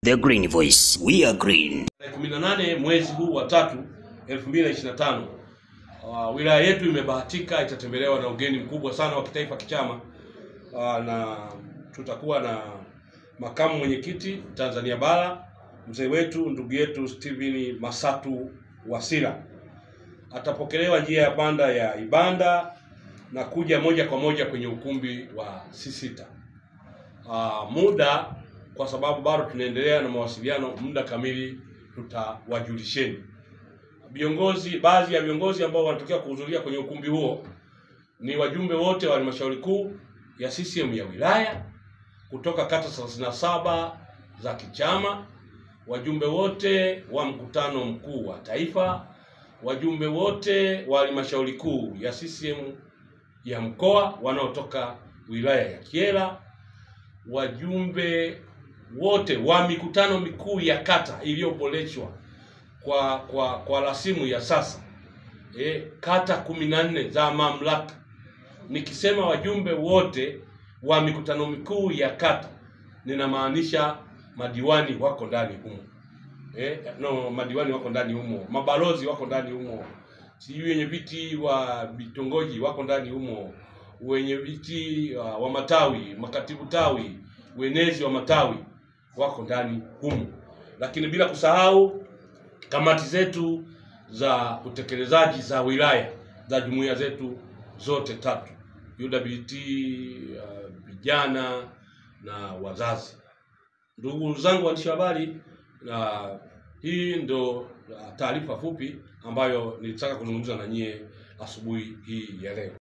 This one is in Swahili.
The Green Voice, we are green. 18 mwezi huu wa 3 2025, wilaya yetu imebahatika itatembelewa na ugeni mkubwa sana wa kitaifa kichama, na tutakuwa na makamu mwenyekiti Tanzania Bara, mzee wetu ndugu yetu Steven Masatu Wasira. Atapokelewa njia ya panda ya Ibanda na kuja moja kwa moja kwenye ukumbi wa C6. Muda, kwa sababu bado tunaendelea na mawasiliano, muda kamili tutawajulisheni. Baadhi ya viongozi ambao wanatokea kuhudhuria kwenye ukumbi huo ni wajumbe wote wa halmashauri kuu ya CCM ya wilaya kutoka kata 37 za kichama, wajumbe wote wa mkutano mkuu wa taifa, wajumbe wote wa halmashauri kuu ya CCM ya mkoa wanaotoka wilaya ya Kyela, wajumbe wote wa mikutano mikuu ya kata iliyoboreshwa kwa rasimu ya sasa, kata 14 za mamlaka. Nikisema wajumbe wote wa mikutano mikuu ya kata, ninamaanisha madiwani wako ndani humo, madiwani wako ndani humo, mabalozi wako ndani humo, wenye viti wa vitongoji wako ndani humo, wenye viti wa matawi, makatibu tawi, wenezi wa matawi wako ndani humo. Lakini bila kusahau kamati zetu za utekelezaji za wilaya za jumuiya zetu zote 3, UWT, vijana na wazazi. Ndugu zangu waandishi wa habari, hii ndo taarifa fupi ambayo nilitaka kuzungumza na nyie asubuhi hii ya leo.